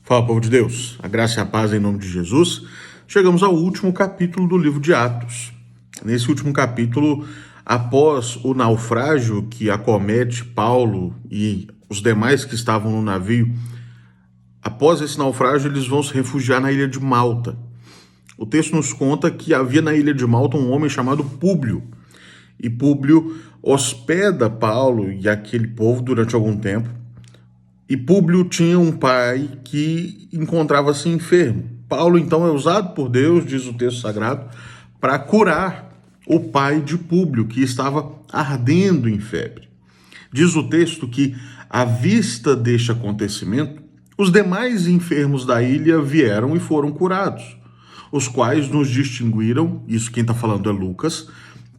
Fala, povo de Deus, a graça e a paz em nome de Jesus. Chegamos ao último capítulo do livro de Atos. Nesse último capítulo, após o naufrágio que acomete Paulo e os demais que estavam no navio, após esse naufrágio eles vão se refugiar na ilha de Malta. O texto nos conta que havia na ilha de Malta um homem chamado Públio. E Públio hospeda Paulo e aquele povo durante algum tempo. E Públio tinha um pai que encontrava-se enfermo. Paulo, então, é usado por Deus, diz o texto sagrado, para curar o pai de Públio, que estava ardendo em febre. Diz o texto que, à vista deste acontecimento, os demais enfermos da ilha vieram e foram curados, os quais nos distinguiram, isso quem está falando é Lucas,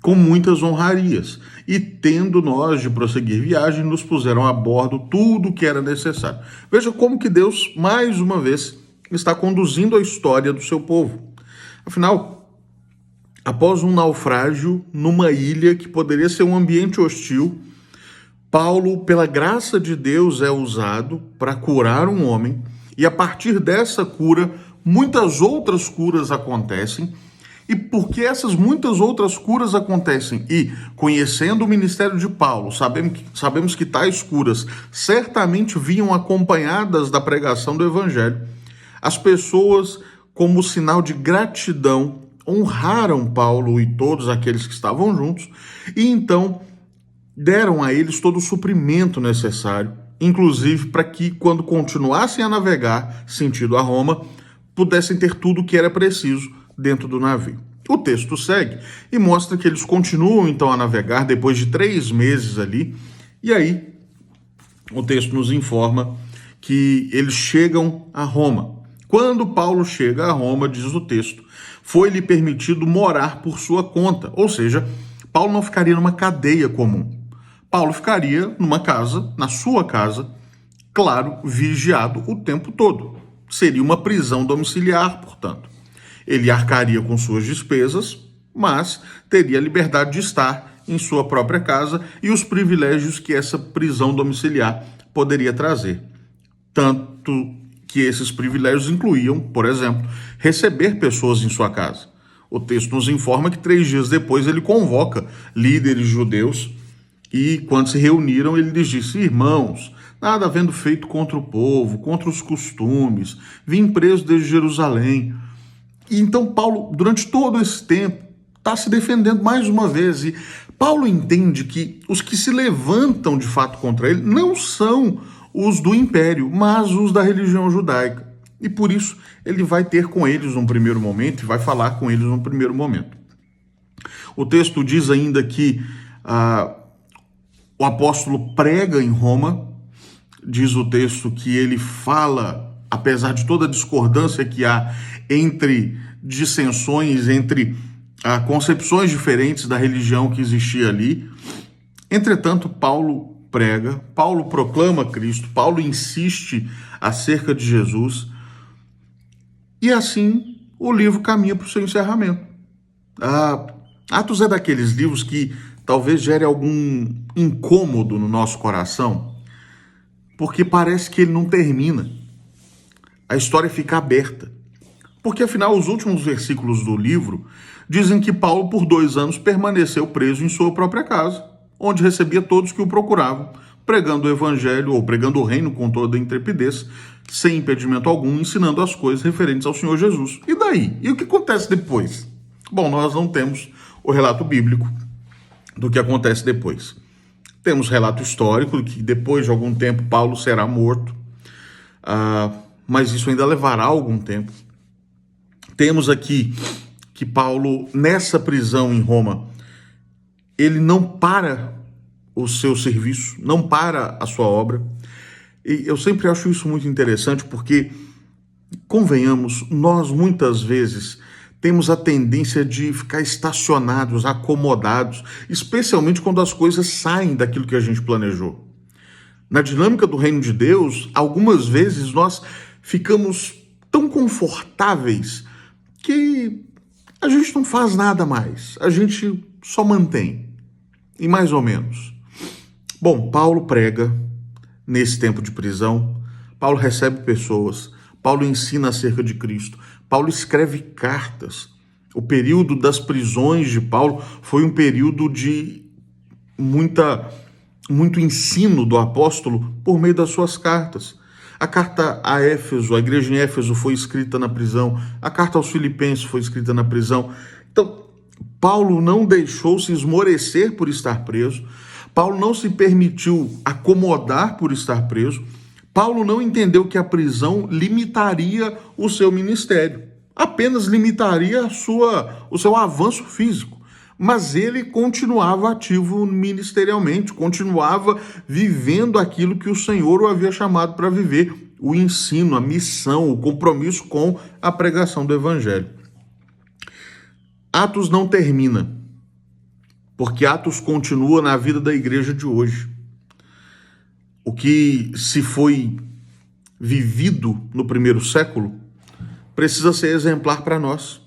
com muitas honrarias, e tendo nós de prosseguir viagem, nos puseram a bordo tudo o que era necessário. Veja como que Deus, mais uma vez, está conduzindo a história do seu povo. Afinal, após um naufrágio numa ilha que poderia ser um ambiente hostil, Paulo, pela graça de Deus, é usado para curar um homem, e a partir dessa cura, muitas outras curas acontecem. E porque essas muitas outras curas acontecem e, conhecendo o ministério de Paulo, sabemos que tais curas certamente vinham acompanhadas da pregação do evangelho, as pessoas, como sinal de gratidão, honraram Paulo e todos aqueles que estavam juntos e então deram a eles todo o suprimento necessário, inclusive para que, quando continuassem a navegar sentido a Roma, pudessem ter tudo o que era preciso dentro do navio. O texto segue e mostra que eles continuam então a navegar depois de 3 meses ali, e aí o texto nos informa que eles chegam a Roma. Quando Paulo chega a Roma, diz o texto, foi-lhe permitido morar por sua conta, ou seja, Paulo não ficaria numa cadeia comum. Paulo ficaria numa casa, na sua casa, claro, vigiado o tempo todo. Seria uma prisão domiciliar, portanto. Ele arcaria com suas despesas, mas teria a liberdade de estar em sua própria casa e os privilégios que essa prisão domiciliar poderia trazer. Tanto que esses privilégios incluíam, por exemplo, receber pessoas em sua casa. O texto nos informa que 3 dias depois ele convoca líderes judeus e, quando se reuniram, ele lhes disse: irmãos, nada havendo feito contra o povo, contra os costumes, vim preso desde Jerusalém. E então Paulo, durante todo esse tempo, está se defendendo mais uma vez. E Paulo entende que os que se levantam de fato contra ele não são os do império, mas os da religião judaica. E por isso ele vai ter com eles um primeiro momento e vai falar com eles num primeiro momento. O texto diz ainda que o apóstolo prega em Roma. Diz o texto que ele fala, apesar de toda a discordância que há entre dissensões, entre concepções diferentes da religião que existia ali. Entretanto, Paulo prega, Paulo proclama Cristo, Paulo insiste acerca de Jesus, e assim o livro caminha para o seu encerramento. Atos é daqueles livros que talvez gere algum incômodo no nosso coração, porque parece que ele não termina. A história fica aberta. Porque, afinal, os últimos versículos do livro dizem que Paulo, por 2 anos, permaneceu preso em sua própria casa, onde recebia todos que o procuravam, pregando o evangelho ou pregando o reino com toda a intrepidez, sem impedimento algum, ensinando as coisas referentes ao Senhor Jesus. E daí? E o que acontece depois? Bom, nós não temos o relato bíblico do que acontece depois. Temos relato histórico de que depois de algum tempo Paulo será morto, mas isso ainda levará algum tempo. Temos aqui que Paulo, nessa prisão em Roma, ele não para o seu serviço, não para a sua obra. E eu sempre acho isso muito interessante porque, convenhamos, nós muitas vezes temos a tendência de ficar estacionados, acomodados, especialmente quando as coisas saem daquilo que a gente planejou. Na dinâmica do reino de Deus, algumas vezes nós ficamos tão confortáveis que a gente não faz nada mais, a gente só mantém, e mais ou menos. Bom, Paulo prega nesse tempo de prisão, Paulo recebe pessoas, Paulo ensina acerca de Cristo. Paulo escreve cartas. O período das prisões de Paulo foi um período de muito ensino do apóstolo por meio das suas cartas. A carta a Éfeso, a igreja em Éfeso, foi escrita na prisão. A carta aos Filipenses foi escrita na prisão. Então, Paulo não deixou se esmorecer por estar preso. Paulo não se permitiu acomodar por estar preso. Paulo não entendeu que a prisão limitaria o seu ministério. Apenas limitaria o seu avanço físico. Mas ele continuava ativo ministerialmente, continuava vivendo aquilo que o Senhor o havia chamado para viver, o ensino, a missão, o compromisso com a pregação do Evangelho. Atos não termina, porque Atos continua na vida da igreja de hoje. O que se foi vivido no primeiro século precisa ser exemplar para nós.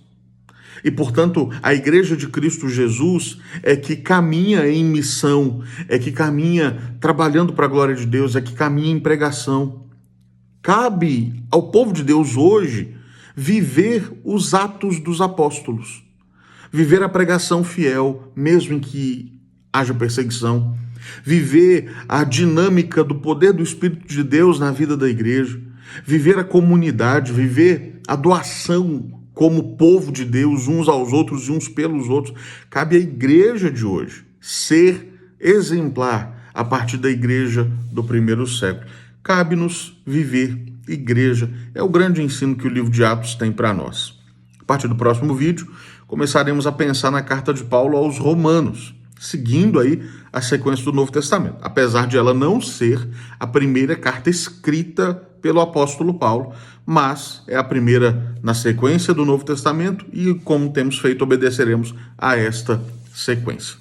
E, portanto, a igreja de Cristo Jesus é que caminha em missão, é que caminha trabalhando para a glória de Deus, é que caminha em pregação. Cabe ao povo de Deus hoje viver os atos dos apóstolos, viver a pregação fiel, mesmo em que haja perseguição, viver a dinâmica do poder do Espírito de Deus na vida da igreja, viver a comunidade, viver a doação como povo de Deus, uns aos outros e uns pelos outros. Cabe à igreja de hoje ser exemplar a partir da igreja do primeiro século. Cabe-nos viver igreja. É o grande ensino que o livro de Atos tem para nós. A partir do próximo vídeo, começaremos a pensar na carta de Paulo aos Romanos, seguindo aí a sequência do Novo Testamento, apesar de ela não ser a primeira carta escrita pelo apóstolo Paulo, mas é a primeira na sequência do Novo Testamento e, como temos feito, obedeceremos a esta sequência.